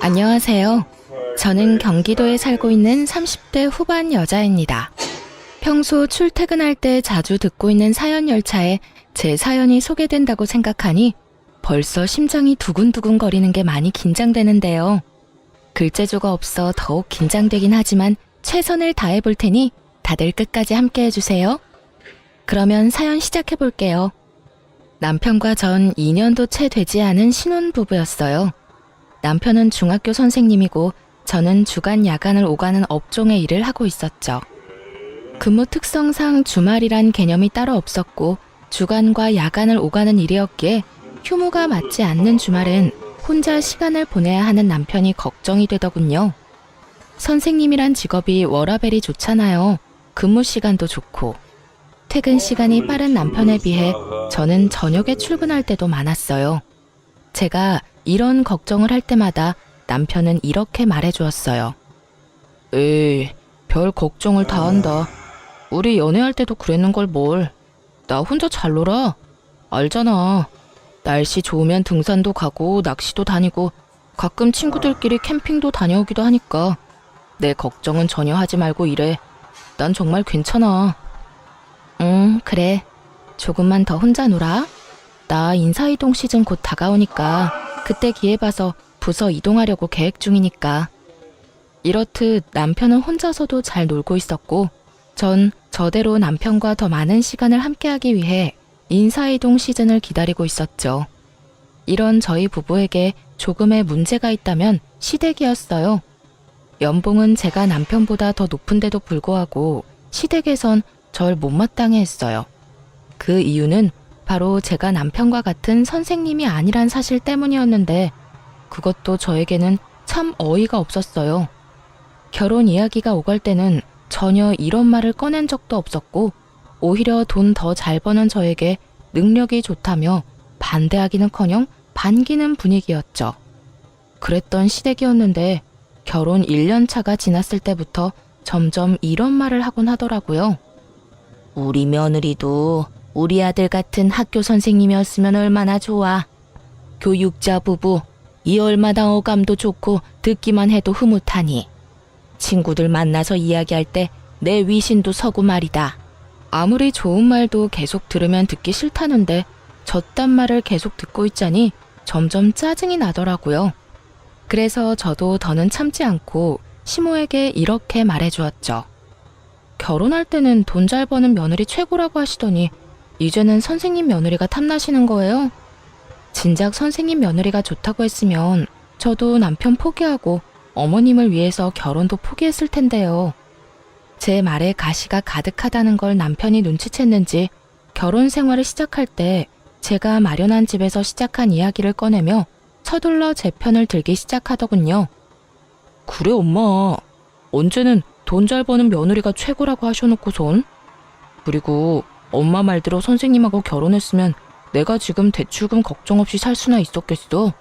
안녕하세요. 저는 경기도에 살고 있는 30대 후반 여자입니다. 평소 출퇴근할 때 자주 듣고 있는 사연 열차에 제 사연이 소개된다고 생각하니 벌써 심장이 두근두근 거리는 게 많이 긴장되는데요. 글재주가 없어 더욱 긴장되긴 하지만 최선을 다해 볼 테니 다들 끝까지 함께 해주세요. 그러면 사연 시작해 볼게요. 남편과 전 2년도 채 되지 않은 신혼부부였어요. 남편은 중학교 선생님이고 저는 주간 야간을 오가는 업종의 일을 하고 있었죠. 근무 특성상 주말이란 개념이 따로 없었고 주간과 야간을 오가는 일이었기에 휴무가 맞지 않는 주말은 혼자 시간을 보내야 하는 남편이 걱정이 되더군요. 선생님이란 직업이 워라밸이 좋잖아요. 근무 시간도 좋고. 퇴근 시간이 빠른 남편에 비해 저는 저녁에 출근할 때도 많았어요. 제가 이런 걱정을 할 때마다 남편은 이렇게 말해주었어요. 에이, 별 걱정을 다 한다. 우리 연애할 때도 그랬는 걸 뭘. 나 혼자 잘 놀아. 알잖아. 날씨 좋으면 등산도 가고 낚시도 다니고 가끔 친구들끼리 캠핑도 다녀오기도 하니까 내 걱정은 전혀 하지 말고 일해. 난 정말 괜찮아. 그래. 조금만 더 혼자 놀아. 나 인사이동 시즌 곧 다가오니까 그때 기회 봐서 부서 이동하려고 계획 중이니까. 이렇듯 남편은 혼자서도 잘 놀고 있었고 전 저대로 남편과 더 많은 시간을 함께하기 위해 인사이동 시즌을 기다리고 있었죠. 이런 저희 부부에게 조금의 문제가 있다면 시댁이었어요. 연봉은 제가 남편보다 더 높은데도 불구하고 시댁에선 절 못마땅해 했어요. 그 이유는 바로 제가 남편과 같은 선생님이 아니란 사실 때문이었는데 그것도 저에게는 참 어이가 없었어요. 결혼 이야기가 오갈 때는 전혀 이런 말을 꺼낸 적도 없었고 오히려 돈 더 잘 버는 저에게 능력이 좋다며 반대하기는커녕 반기는 분위기였죠. 그랬던 시댁이었는데 결혼 1년 차가 지났을 때부터 점점 이런 말을 하곤 하더라고요. 우리 며느리도 우리 아들 같은 학교 선생님이었으면 얼마나 좋아. 교육자 부부, 이 얼마나 어감도 좋고 듣기만 해도 흐뭇하니. 친구들 만나서 이야기할 때 내 위신도 서고 말이다. 아무리 좋은 말도 계속 들으면 듣기 싫다는데 저딴 말을 계속 듣고 있자니 점점 짜증이 나더라고요. 그래서 저도 더는 참지 않고 시모에게 이렇게 말해주었죠. 결혼할 때는 돈 잘 버는 며느리 최고라고 하시더니 이제는 선생님 며느리가 탐나시는 거예요? 진작 선생님 며느리가 좋다고 했으면 저도 남편 포기하고 어머님을 위해서 결혼도 포기했을 텐데요. 제 말에 가시가 가득하다는 걸 남편이 눈치챘는지 결혼 생활을 시작할 때 제가 마련한 집에서 시작한 이야기를 꺼내며 서둘러 제 편을 들기 시작하더군요. 그래 엄마, 언제는 돈 잘 버는 며느리가 최고라고 하셔놓고선. 그리고 엄마 말대로 선생님하고 결혼했으면 내가 지금 대출금 걱정 없이 살 수나 있었겠어.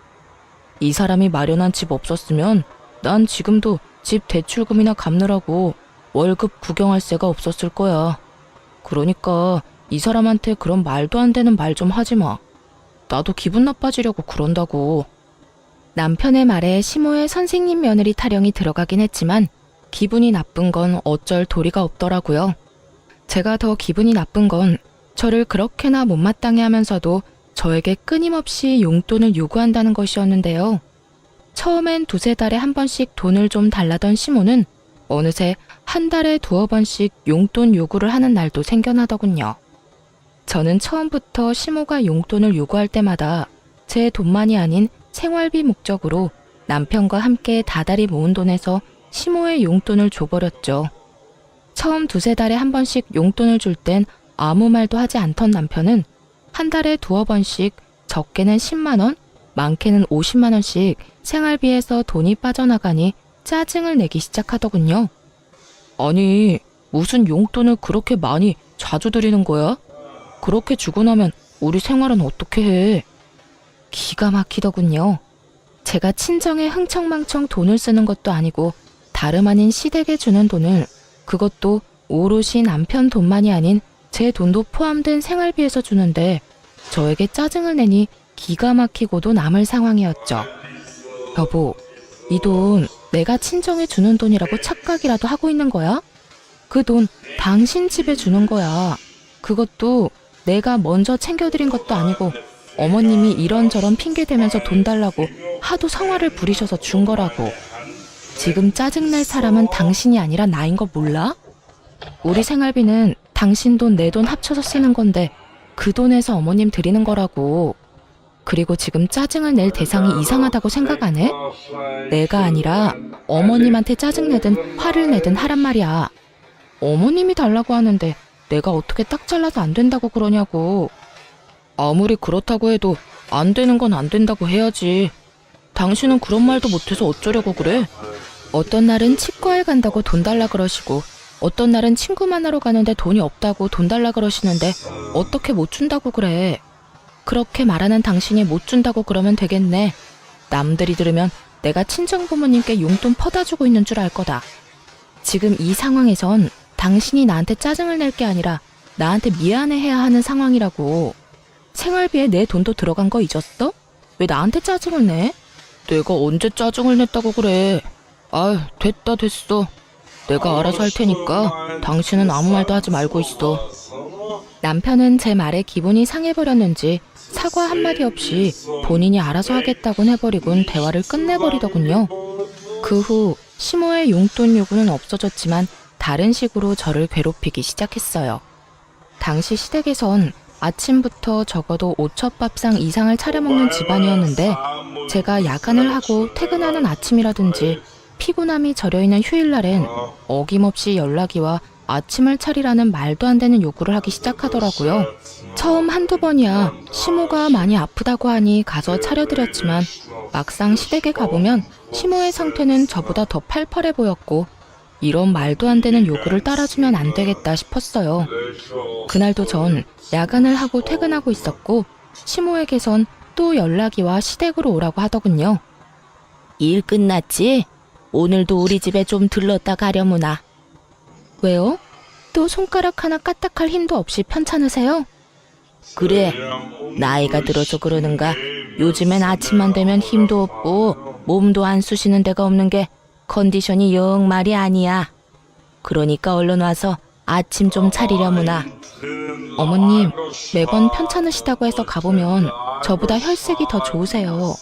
이 사람이 마련한 집 없었으면 난 지금도 집 대출금이나 갚느라고 월급 구경할 새가 없었을 거야. 그러니까 이 사람한테 그런 말도 안 되는 말 좀 하지 마. 나도 기분 나빠지려고 그런다고. 남편의 말에 시모의 선생님 며느리 타령이 들어가긴 했지만 기분이 나쁜 건 어쩔 도리가 없더라고요. 제가 더 기분이 나쁜 건 저를 그렇게나 못마땅해 하면서도 저에게 끊임없이 용돈을 요구한다는 것이었는데요. 처음엔 2-3달에 한 번씩 돈을 좀 달라던 시모는 어느새 한 달에 2-3번씩 용돈 요구를 하는 날도 생겨나더군요. 저는 처음부터 시모가 용돈을 요구할 때마다 제 돈만이 아닌 생활비 목적으로 남편과 함께 다달이 모은 돈에서 시모의 용돈을 줘버렸죠. 처음 2-3달에 한 번씩 용돈을 줄 땐 아무 말도 하지 않던 남편은 한 달에 2-3번씩 적게는 10만 원, 많게는 50만 원씩 생활비에서 돈이 빠져나가니 짜증을 내기 시작하더군요. 아니, 무슨 용돈을 그렇게 많이 자주 드리는 거야? 그렇게 주고 나면 우리 생활은 어떻게 해? 기가 막히더군요. 제가 친정에 흥청망청 돈을 쓰는 것도 아니고 다름 아닌 시댁에 주는 돈을, 그것도 오롯이 남편 돈만이 아닌 제 돈도 포함된 생활비에서 주는데 저에게 짜증을 내니 기가 막히고도 남을 상황이었죠. 여보, 이 돈 내가 친정에 주는 돈이라고 착각이라도 하고 있는 거야? 그 돈 당신 집에 주는 거야. 그것도 내가 먼저 챙겨드린 것도 아니고 어머님이 이런저런 핑계 대면서 돈 달라고 하도 성화를 부리셔서 준 거라고. 지금 짜증낼 사람은 당신이 아니라 나인 거 몰라? 우리 생활비는 당신 돈 내 돈 합쳐서 쓰는 건데 그 돈에서 어머님 드리는 거라고. 그리고 지금 짜증을 낼 대상이 이상하다고 생각 안 해? 내가 아니라 어머님한테 짜증내든 화를 내든 하란 말이야. 어머님이 달라고 하는데 내가 어떻게 딱 잘라서 안 된다고 그러냐고. 아무리 그렇다고 해도 안 되는 건 안 된다고 해야지. 당신은 그런 말도 못해서 어쩌려고 그래? 어떤 날은 치과에 간다고 돈 달라 그러시고 어떤 날은 친구 만나러 가는데 돈이 없다고 돈 달라 그러시는데 어떻게 못 준다고 그래. 그렇게 말하는 당신이 못 준다고 그러면 되겠네. 남들이 들으면 내가 친정부모님께 용돈 퍼다 주고 있는 줄 알 거다. 지금 이 상황에선 당신이 나한테 짜증을 낼 게 아니라 나한테 미안해해야 하는 상황이라고. 생활비에 내 돈도 들어간 거 잊었어? 왜 나한테 짜증을 내? 내가 언제 짜증을 냈다고 그래. 아유, 됐어. 내가 알아서 할 테니까 당신은 아무 말도 하지 말고 있어. 남편은 제 말에 기분이 상해버렸는지 사과 한마디 없이 본인이 알아서 하겠다곤 해버리곤 대화를 끝내버리더군요. 그 후 시모의 용돈 요구는 없어졌지만 다른 식으로 저를 괴롭히기 시작했어요. 당시 시댁에선 아침부터 적어도 5첩밥상 이상을 차려먹는 집안이었는데 제가 야간을 하고 퇴근하는 아침이라든지 피곤함이 절여있는 휴일날엔 어김없이 연락이 와 아침을 차리라는 말도 안 되는 요구를 하기 시작하더라고요. 처음 한두 번이야 시모가 많이 아프다고 하니 가서 차려드렸지만 막상 시댁에 가보면 시모의 상태는 저보다 더 팔팔해 보였고 이런 말도 안 되는 요구를 따라주면 안 되겠다 싶었어요. 그날도 전 야간을 하고 퇴근하고 있었고 시모에게선 또 연락이 와 시댁으로 오라고 하더군요. 일 끝났지? 오늘도 우리 집에 좀 들렀다 가려무나. 왜요? 또 손가락 하나 까딱할 힘도 없이 편찮으세요? 그래, 나이가 들어서 그러는가 요즘엔 아침만 되면 힘도 없고 몸도 안 쑤시는 데가 없는 게 컨디션이 영 말이 아니야. 그러니까 얼른 와서 아침 좀 차리려무나. 어머님, 매번 편찮으시다고 해서 가보면 저보다 혈색이 더 좋으세요.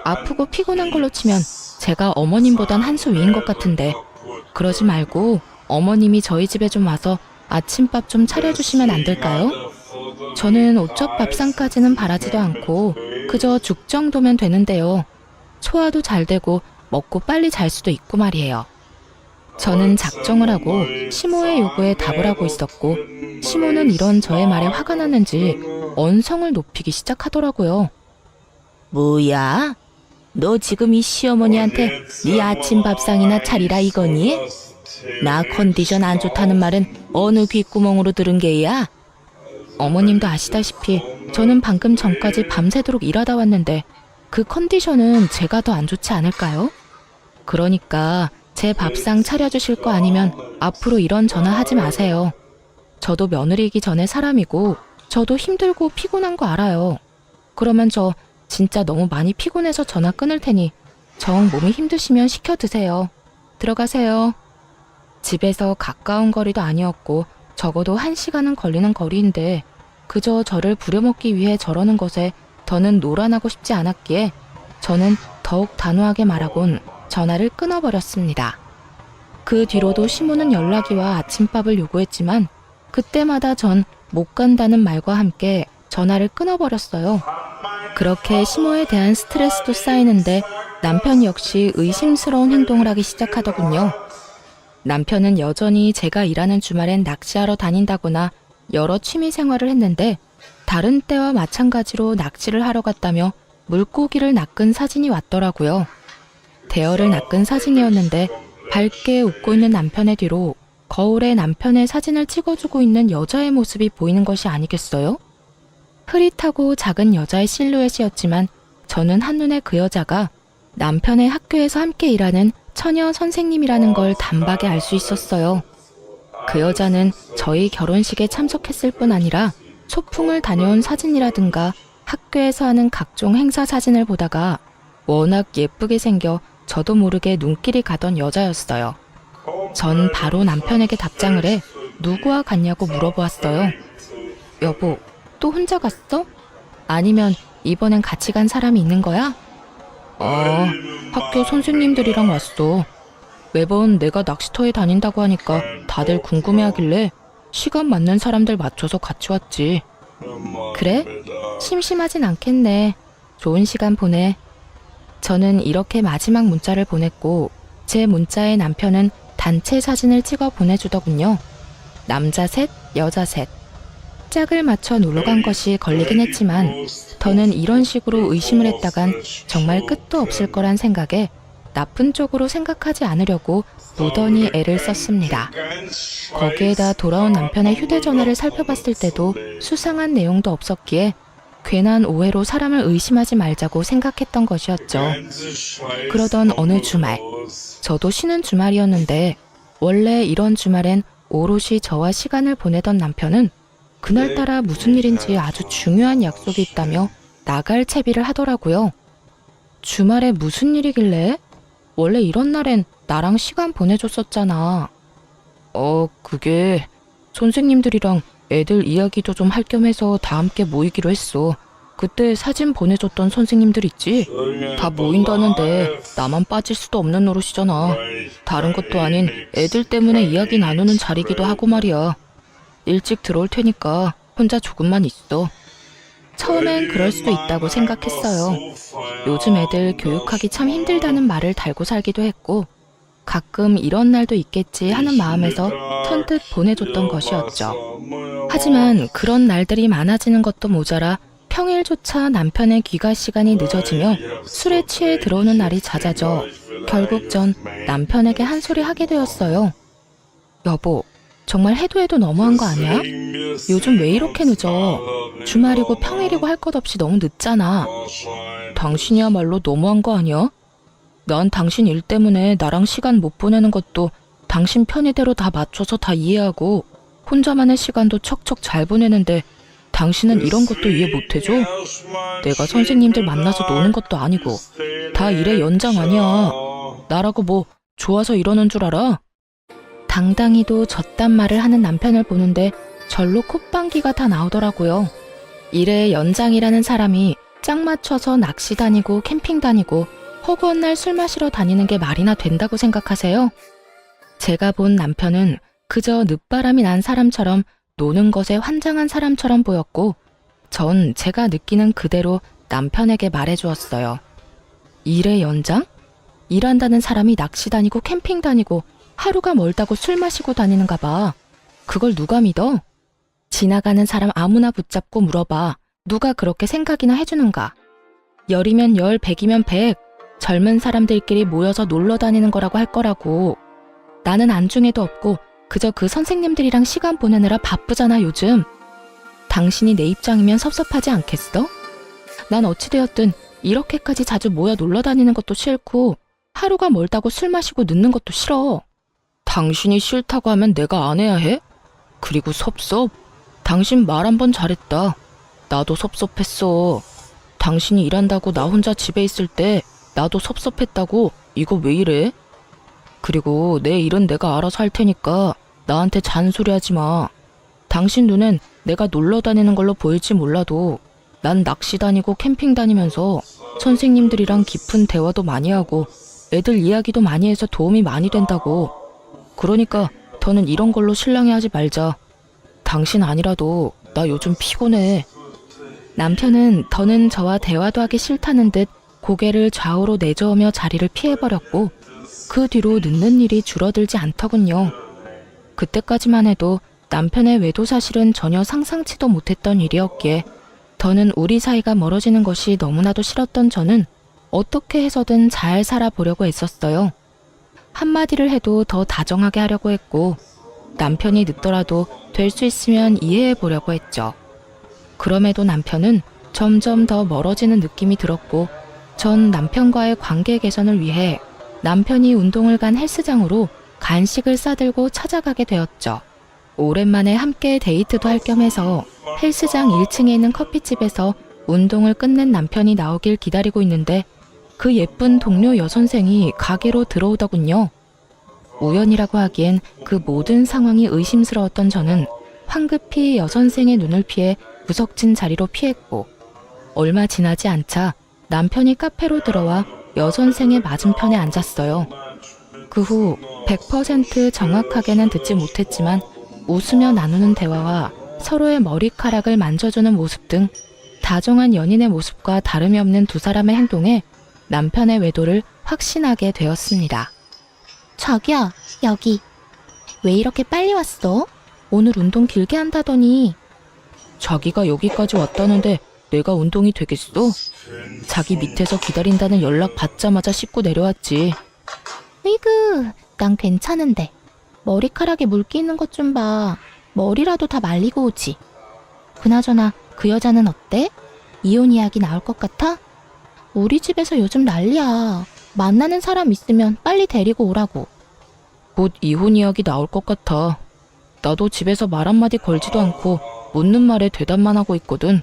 아프고 피곤한 걸로 치면 제가 어머님보단 한 수 위인 것 같은데 그러지 말고 어머님이 저희 집에 좀 와서 아침밥 좀 차려주시면 안 될까요? 저는 5첩 밥상까지는 바라지도 않고 그저 죽 정도면 되는데요. 소화도 잘 되고 먹고 빨리 잘 수도 있고 말이에요. 저는 작정을 하고 시모의 요구에 답을 하고 있었고 시모는 이런 저의 말에 화가 났는지 언성을 높이기 시작하더라고요. 뭐야? 너 지금 이 시어머니한테 네 아침 밥상이나 차리라 이거니? 나 컨디션 안 좋다는 말은 어느 귓구멍으로 들은 게야? 어머님도 아시다시피 저는 방금 전까지 밤새도록 일하다 왔는데 그 컨디션은 제가 더 안 좋지 않을까요? 그러니까 제 밥상 차려주실 거 아니면 앞으로 이런 전화 하지 마세요. 저도 며느리이기 전에 사람이고 저도 힘들고 피곤한 거 알아요. 그러면 저 진짜 너무 많이 피곤해서 전화 끊을 테니 정 몸이 힘드시면 시켜 드세요. 들어가세요. 집에서 가까운 거리도 아니었고 적어도 1시간은 걸리는 거리인데 그저 저를 부려먹기 위해 저러는 것에 더는 노란하고 싶지 않았기에 저는 더욱 단호하게 말하곤 전화를 끊어버렸습니다. 그 뒤로도 시모는 연락이 와 아침밥을 요구했지만 그때마다 전 못 간다는 말과 함께 전화를 끊어버렸어요. 그렇게 시모에 대한 스트레스도 쌓이는데 남편 역시 의심스러운 행동을 하기 시작하더군요. 남편은 여전히 제가 일하는 주말엔 낚시하러 다닌다거나 여러 취미 생활을 했는데 다른 때와 마찬가지로 낚시를 하러 갔다며 물고기를 낚은 사진이 왔더라고요. 대어를 낚은 사진이었는데 밝게 웃고 있는 남편의 뒤로 거울에 남편의 사진을 찍어주고 있는 여자의 모습이 보이는 것이 아니겠어요? 흐릿하고 작은 여자의 실루엣이었지만 저는 한눈에 그 여자가 남편의 학교에서 함께 일하는 처녀 선생님이라는 걸 단박에 알 수 있었어요. 그 여자는 저희 결혼식에 참석했을 뿐 아니라 소풍을 다녀온 사진이라든가 학교에서 하는 각종 행사 사진을 보다가 워낙 예쁘게 생겨 저도 모르게 눈길이 가던 여자였어요. 전 바로 남편에게 답장을 해 누구와 갔냐고 물어보았어요. 여보, 또 혼자 갔어? 아니면 이번엔 같이 간 사람이 있는 거야? 학교 선생님들이랑 왔어. 매번 내가 낚시터에 다닌다고 하니까 다들 궁금해하길래 시간 맞는 사람들 맞춰서 같이 왔지. 그래? 심심하진 않겠네. 좋은 시간 보내. 저는 이렇게 마지막 문자를 보냈고 제 문자에 남편은 단체 사진을 찍어 보내주더군요. 남자 셋, 여자 셋. 짝을 맞춰 놀러 간 것이 걸리긴 했지만 더는 이런 식으로 의심을 했다간 정말 끝도 없을 거란 생각에 나쁜 쪽으로 생각하지 않으려고 무던히 애를 썼습니다. 거기에다 돌아온 남편의 휴대전화를 살펴봤을 때도 수상한 내용도 없었기에 괜한 오해로 사람을 의심하지 말자고 생각했던 것이었죠. 그러던 어느 주말, 저도 쉬는 주말이었는데 원래 이런 주말엔 오롯이 저와 시간을 보내던 남편은 그날따라 무슨 일인지 아주 중요한 약속이 있다며 나갈 채비를 하더라고요. 주말에 무슨 일이길래? 원래 이런 날엔 나랑 시간 보내줬었잖아. 그게 선생님들이랑 애들 이야기도 좀 할 겸 해서 다 함께 모이기로 했어. 그때 사진 보내줬던 선생님들 있지? 다 모인다는데 나만 빠질 수도 없는 노릇이잖아. 다른 것도 아닌 애들 때문에 이야기 나누는 자리기도 하고 말이야. 일찍 들어올 테니까 혼자 조금만 있어. 처음엔 그럴 수도 있다고 생각했어요. 요즘 애들 교육하기 참 힘들다는 말을 달고 살기도 했고 가끔 이런 날도 있겠지 하는 마음에서 선뜻 보내줬던 것이었죠. 하지만 그런 날들이 많아지는 것도 모자라 평일조차 남편의 귀가 시간이 늦어지며 술에 취해 들어오는 날이 잦아져 결국 전 남편에게 한 소리 하게 되었어요. 여보, 정말 해도 해도 너무한 거 아니야? 요즘 왜 이렇게 늦어? 주말이고 평일이고 할 것 없이 너무 늦잖아. 당신이야말로 너무한 거 아니야? 난 당신 일 때문에 나랑 시간 못 보내는 것도 당신 편의대로 다 맞춰서 다 이해하고 혼자만의 시간도 척척 잘 보내는데 당신은 이런 것도 이해 못 해줘? 내가 선생님들 만나서 노는 것도 아니고 다 일의 연장 아니야. 나라고 뭐 좋아서 이러는 줄 알아? 당당히도 저딴 말을 하는 남편을 보는데 절로 콧방귀가 다 나오더라고요. 일의 연장이라는 사람이 짝 맞춰서 낚시 다니고 캠핑 다니고 허구한 날 술 마시러 다니는 게 말이나 된다고 생각하세요? 제가 본 남편은 그저 늦바람이 난 사람처럼 노는 것에 환장한 사람처럼 보였고 전 제가 느끼는 그대로 남편에게 말해주었어요. 일의 연장? 일한다는 사람이 낚시 다니고 캠핑 다니고 하루가 멀다고 술 마시고 다니는가 봐. 그걸 누가 믿어? 지나가는 사람 아무나 붙잡고 물어봐. 누가 그렇게 생각이나 해주는가? 10이면 10, 100이면 100. 젊은 사람들끼리 모여서 놀러 다니는 거라고 할 거라고. 나는 안중에도 없고 그저 그 선생님들이랑 시간 보내느라 바쁘잖아 요즘. 당신이 내 입장이면 섭섭하지 않겠어? 난 어찌되었든 이렇게까지 자주 모여 놀러 다니는 것도 싫고 하루가 멀다고 술 마시고 늦는 것도 싫어. 당신이 싫다고 하면 내가 안 해야 해? 그리고 섭섭? 당신 말 한 번 잘했다. 나도 섭섭했어. 당신이 일한다고 나 혼자 집에 있을 때 나도 섭섭했다고. 이거 왜 이래? 그리고 내 일은 내가 알아서 할 테니까 나한테 잔소리하지 마. 당신 눈엔 내가 놀러 다니는 걸로 보일지 몰라도 난 낚시 다니고 캠핑 다니면서 선생님들이랑 깊은 대화도 많이 하고 애들 이야기도 많이 해서 도움이 많이 된다고. 그러니까 더는 이런 걸로 실랑이하지 말자. 당신 아니라도 나 요즘 피곤해. 남편은 더는 저와 대화도 하기 싫다는 듯 고개를 좌우로 내저으며 자리를 피해버렸고 그 뒤로 늦는 일이 줄어들지 않더군요. 그때까지만 해도 남편의 외도 사실은 전혀 상상치도 못했던 일이었기에 더는 우리 사이가 멀어지는 것이 너무나도 싫었던 저는 어떻게 해서든 잘 살아보려고 애썼어요. 한마디를 해도 더 다정하게 하려고 했고 남편이 늦더라도 될 수 있으면 이해해 보려고 했죠. 그럼에도 남편은 점점 더 멀어지는 느낌이 들었고 전 남편과의 관계 개선을 위해 남편이 운동을 간 헬스장으로 간식을 싸들고 찾아가게 되었죠. 오랜만에 함께 데이트도 할 겸 해서 헬스장 1층에 있는 커피집에서 운동을 끝낸 남편이 나오길 기다리고 있는데 그 예쁜 동료 여선생이 가게로 들어오더군요. 우연이라고 하기엔 그 모든 상황이 의심스러웠던 저는 황급히 여선생의 눈을 피해 구석진 자리로 피했고, 얼마 지나지 않자 남편이 카페로 들어와 여선생의 맞은편에 앉았어요. 그 후 100% 정확하게는 듣지 못했지만 웃으며 나누는 대화와 서로의 머리카락을 만져주는 모습 등 다정한 연인의 모습과 다름이 없는 두 사람의 행동에 남편의 외도를 확신하게 되었습니다. 자기야, 여기. 왜 이렇게 빨리 왔어? 오늘 운동 길게 한다더니. 자기가 여기까지 왔다는데 내가 운동이 되겠어? 자기 밑에서 기다린다는 연락 받자마자 씻고 내려왔지. 으이그, 난 괜찮은데. 머리카락에 물기 있는 것 좀 봐. 머리라도 다 말리고 오지. 그나저나 그 여자는 어때? 이혼 이야기 나올 것 같아? 우리 집에서 요즘 난리야. 만나는 사람 있으면 빨리 데리고 오라고. 곧 이혼 이야기 나올 것 같아. 나도 집에서 말 한마디 걸지도 않고 묻는 말에 대답만 하고 있거든.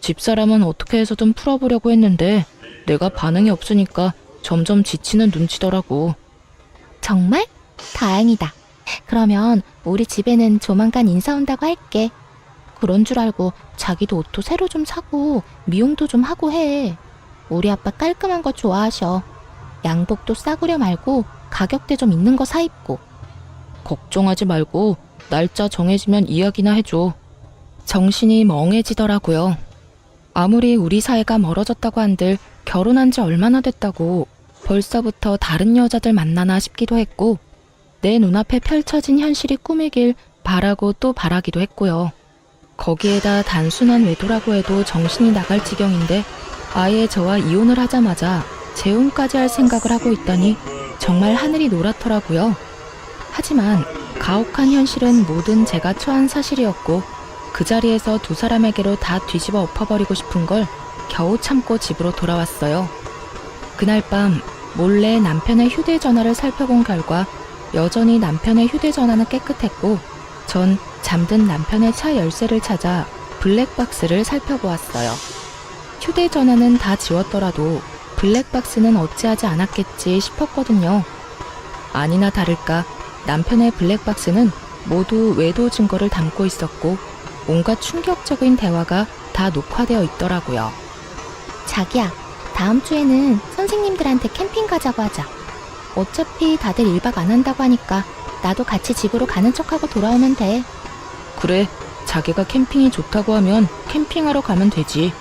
집사람은 어떻게 해서든 풀어보려고 했는데 내가 반응이 없으니까 점점 지치는 눈치더라고. 정말? 다행이다. 그러면 우리 집에는 조만간 인사 온다고 할게. 그런 줄 알고 자기도 옷도 새로 좀 사고 미용도 좀 하고 해. 우리 아빠 깔끔한 거 좋아하셔. 양복도 싸구려 말고 가격대 좀 있는 거 사 입고. 걱정하지 말고 날짜 정해지면 이야기나 해줘. 정신이 멍해지더라고요. 아무리 우리 사이가 멀어졌다고 한들 결혼한 지 얼마나 됐다고 벌써부터 다른 여자들 만나나 싶기도 했고, 내 눈앞에 펼쳐진 현실이 꿈이길 바라고 또 바라기도 했고요. 거기에다 단순한 외도라고 해도 정신이 나갈 지경인데 아예 저와 이혼을 하자마자 재혼까지 할 생각을 하고 있다니 정말 하늘이 노랗더라고요. 하지만 가혹한 현실은 모든 제가 처한 사실이었고, 그 자리에서 두 사람에게로 다 뒤집어 엎어버리고 싶은 걸 겨우 참고 집으로 돌아왔어요. 그날 밤 몰래 남편의 휴대전화를 살펴본 결과 여전히 남편의 휴대전화는 깨끗했고, 전 잠든 남편의 차 열쇠를 찾아 블랙박스를 살펴보았어요. 휴대전화는 다 지웠더라도 블랙박스는 어찌하지 않았겠지 싶었거든요. 아니나 다를까 남편의 블랙박스는 모두 외도 증거를 담고 있었고, 온갖 충격적인 대화가 다 녹화되어 있더라고요. 자기야, 다음 주에는 선생님들한테 캠핑 가자고 하자. 어차피 다들 1박 안 한다고 하니까 나도 같이 집으로 가는 척하고 돌아오면 돼. 그래, 자기가 캠핑이 좋다고 하면 캠핑하러 가면 되지.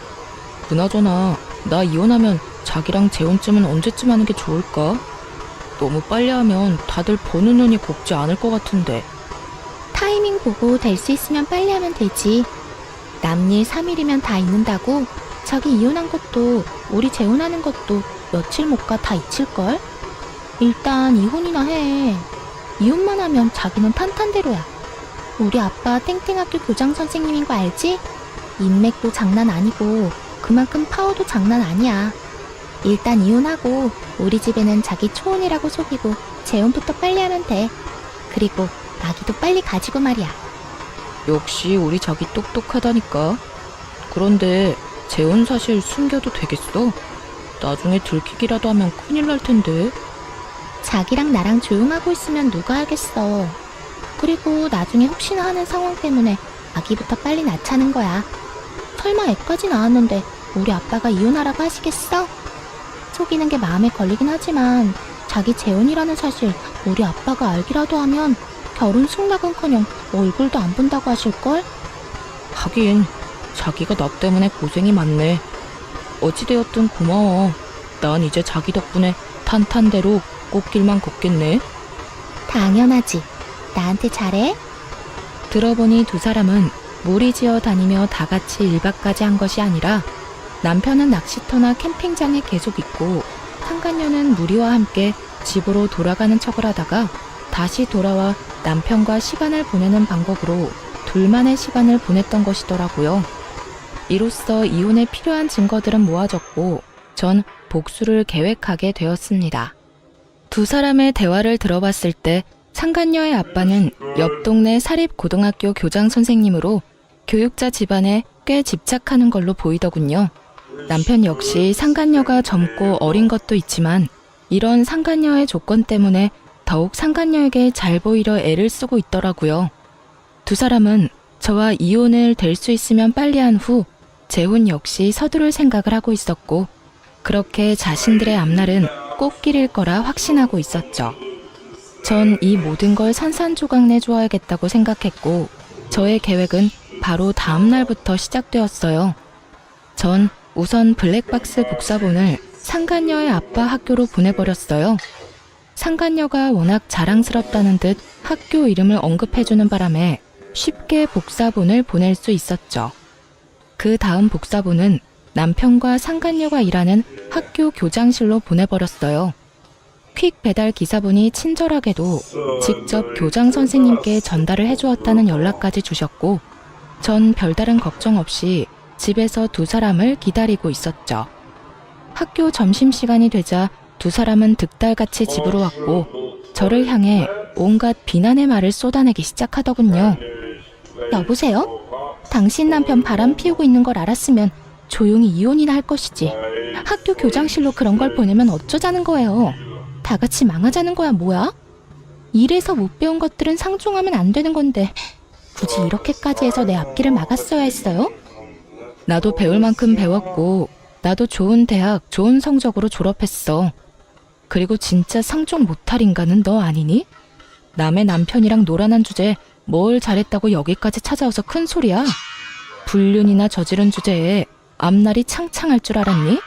그나저나 나 이혼하면 자기랑 재혼쯤은 언제쯤 하는 게 좋을까? 너무 빨리 하면 다들 보는 눈이 곱지 않을 것 같은데. 타이밍 보고 될 수 있으면 빨리 하면 되지. 남일 3일이면 다 잊는다고? 자기 이혼한 것도 우리 재혼하는 것도 며칠 못 가 다 잊힐걸? 일단 이혼이나 해. 이혼만 하면 자기는 탄탄대로야. 우리 아빠 땡땡학교 교장 선생님인 거 알지? 인맥도 장난 아니고 그만큼 파워도 장난 아니야. 일단 이혼하고 우리 집에는 자기 초혼이라고 속이고 재혼부터 빨리 하면 돼. 그리고 아기도 빨리 가지고 말이야. 역시 우리 자기 똑똑하다니까. 그런데 재혼 사실 숨겨도 되겠어? 나중에 들키기라도 하면 큰일 날 텐데. 자기랑 나랑 조용하고 있으면 누가 알겠어. 그리고 나중에 혹시나 하는 상황 때문에 아기부터 빨리 낳자는 거야. 설마 애까지 낳았는데 우리 아빠가 이혼하라고 하시겠어? 속이는 게 마음에 걸리긴 하지만 자기 재혼이라는 사실 우리 아빠가 알기라도 하면 결혼 승낙은커녕 얼굴도 안 본다고 하실걸? 하긴 자기가 나 때문에 고생이 많네. 어찌되었든 고마워. 난 이제 자기 덕분에 탄탄대로 꽃길만 걷겠네. 당연하지. 나한테 잘해? 들어보니 두 사람은 무리지어 다니며 다 같이 1박까지 한 것이 아니라 남편은 낚시터나 캠핑장에 계속 있고 상간녀는 무리와 함께 집으로 돌아가는 척을 하다가 다시 돌아와 남편과 시간을 보내는 방법으로 둘만의 시간을 보냈던 것이더라고요. 이로써 이혼에 필요한 증거들은 모아졌고 전 복수를 계획하게 되었습니다. 두 사람의 대화를 들어봤을 때 상간녀의 아빠는 옆 동네 사립고등학교 교장 선생님으로 교육자 집안에 꽤 집착하는 걸로 보이더군요. 남편 역시 상간녀가 젊고 어린 것도 있지만 이런 상간녀의 조건 때문에 더욱 상간녀에게 잘 보이려 애를 쓰고 있더라고요. 두 사람은 저와 이혼을 될 수 있으면 빨리 한 후 재혼 역시 서두를 생각을 하고 있었고 그렇게 자신들의 앞날은 꽃길일 거라 확신하고 있었죠. 전 이 모든 걸 산산조각 내줘야겠다고 생각했고 저의 계획은 바로 다음 날부터 시작되었어요. 전 우선 블랙박스 복사본을 상간녀의 아빠 학교로 보내버렸어요. 상간녀가 워낙 자랑스럽다는 듯 학교 이름을 언급해주는 바람에 쉽게 복사본을 보낼 수 있었죠. 그 다음 복사본은 남편과 상간녀가 일하는 학교 교장실로 보내버렸어요. 퀵 배달 기사분이 친절하게도 직접 교장 선생님께 전달을 해주었다는 연락까지 주셨고 전 별다른 걱정 없이 집에서 두 사람을 기다리고 있었죠. 학교 점심시간이 되자 두 사람은 득달같이 집으로 왔고 저를 향해 온갖 비난의 말을 쏟아내기 시작하더군요. 여보세요? 당신 남편 바람 피우고 있는 걸 알았으면 조용히 이혼이나 할 것이지. 학교 교장실로 그런 걸 보내면 어쩌자는 거예요. 다 같이 망하자는 거야 뭐야? 일에서 못 배운 것들은 상종하면 안 되는 건데 굳이 이렇게까지 해서 내 앞길을 막았어야 했어요? 나도 배울 만큼 배웠고 나도 좋은 대학, 좋은 성적으로 졸업했어. 그리고 진짜 상종 못할 인간은 너 아니니? 남의 남편이랑 노란한 주제에 뭘 잘했다고 여기까지 찾아와서 큰 소리야. 불륜이나 저지른 주제에 앞날이 창창할 줄 알았니?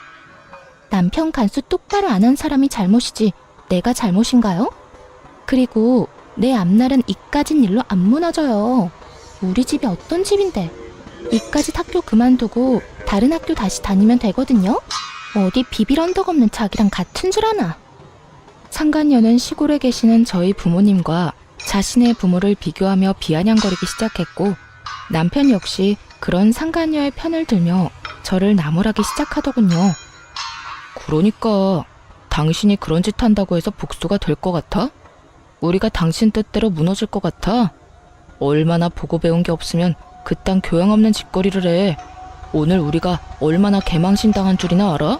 남편 간수 똑바로 안 한 사람이 잘못이지 내가 잘못인가요? 그리고 내 앞날은 이까진 일로 안 무너져요. 우리 집이 어떤 집인데 이까짓 학교 그만두고 다른 학교 다시 다니면 되거든요. 어디 비빌 언덕 없는 자기랑 같은 줄 아나. 상간녀는 시골에 계시는 저희 부모님과 자신의 부모를 비교하며 비아냥거리기 시작했고 남편 역시 그런 상간녀의 편을 들며 저를 나무라기 시작하더군요. 그러니까 당신이 그런 짓 한다고 해서 복수가 될 것 같아? 우리가 당신 뜻대로 무너질 것 같아? 얼마나 보고 배운 게 없으면 그딴 교양 없는 짓거리를 해. 오늘 우리가 얼마나 개망신 당한 줄이나 알아?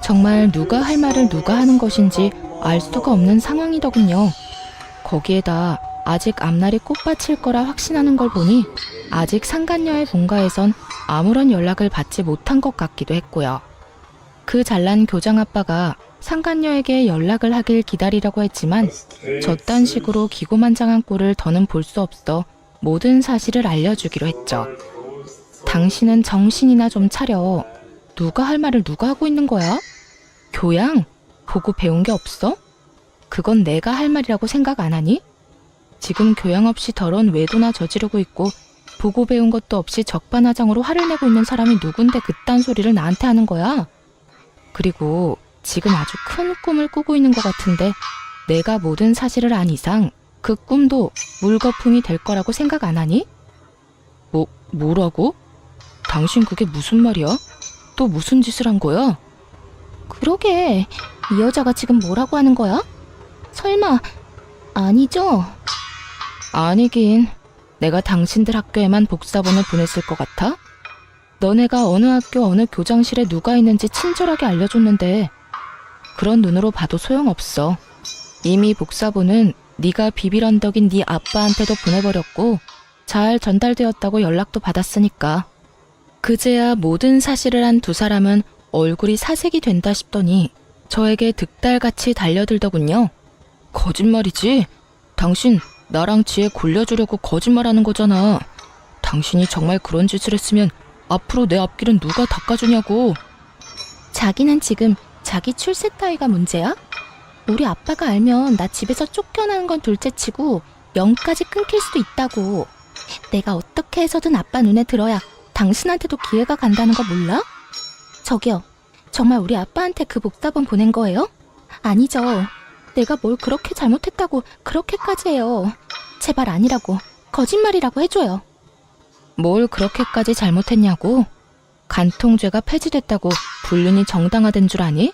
정말 누가 할 말을 누가 하는 것인지 알 수가 없는 상황이더군요. 거기에다 아직 앞날이 꽃밭일 거라 확신하는 걸 보니 아직 상간녀의 본가에선 아무런 연락을 받지 못한 것 같기도 했고요. 그 잘난 교장 아빠가 상간녀에게 연락을 하길 기다리라고 했지만 저딴 식으로 기고만장한 꼴을 더는 볼 수 없어 모든 사실을 알려주기로 했죠. 당신은 정신이나 좀 차려. 누가 할 말을 누가 하고 있는 거야? 교양? 보고 배운 게 없어? 그건 내가 할 말이라고 생각 안 하니? 지금 교양 없이 더러운 외도나 저지르고 있고 보고 배운 것도 없이 적반하장으로 화를 내고 있는 사람이 누군데 그딴 소리를 나한테 하는 거야? 그리고 지금 아주 큰 꿈을 꾸고 있는 것 같은데 내가 모든 사실을 안 이상 그 꿈도 물거품이 될 거라고 생각 안 하니? 뭐라고? 당신 그게 무슨 말이야? 또 무슨 짓을 한 거야? 그러게 이 여자가 지금 뭐라고 하는 거야? 설마 아니죠? 아니긴. 내가 당신들 학교에만 복사본을 보냈을 것 같아? 너네가 어느 학교 어느 교장실에 누가 있는지 친절하게 알려줬는데 그런 눈으로 봐도 소용없어. 이미 복사본은 네가 비빌 언덕인 네 아빠한테도 보내버렸고 잘 전달되었다고 연락도 받았으니까. 그제야 모든 사실을 한 두 사람은 얼굴이 사색이 된다 싶더니 저에게 득달같이 달려들더군요. 거짓말이지? 당신 나랑 지혜 골려주려고 거짓말하는 거잖아. 당신이 정말 그런 짓을 했으면 앞으로 내 앞길은 누가 닦아주냐고. 자기는 지금 자기 출세 따위가 문제야? 우리 아빠가 알면 나 집에서 쫓겨나는 건 둘째치고 영까지 끊길 수도 있다고. 내가 어떻게 해서든 아빠 눈에 들어야 당신한테도 기회가 간다는 거 몰라? 저기요, 정말 우리 아빠한테 그 복사본 보낸 거예요? 아니죠. 내가 뭘 그렇게 잘못했다고 그렇게까지 해요. 제발 아니라고, 거짓말이라고 해줘요. 뭘 그렇게까지 잘못했냐고? 간통죄가 폐지됐다고 불륜이 정당화된 줄 아니?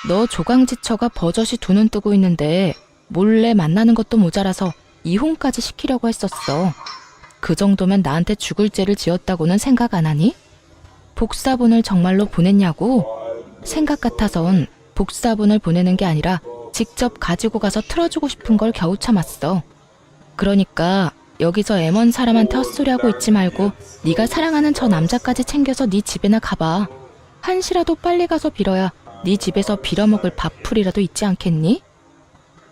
너 조강지처가 버젓이 두 눈 뜨고 있는데 몰래 만나는 것도 모자라서 이혼까지 시키려고 했었어. 그 정도면 나한테 죽을 죄를 지었다고는 생각 안 하니? 복사본을 정말로 보냈냐고? 생각 같아선 복사본을 보내는 게 아니라 직접 가지고 가서 틀어주고 싶은 걸 겨우 참았어. 그러니까 여기서 M1 사람한테 헛소리하고 있지 말고 네가 사랑하는 저 남자까지 챙겨서 네 집에나 가봐. 한시라도 빨리 가서 빌어야 네 집에서 빌어먹을 밥풀이라도 있지 않겠니?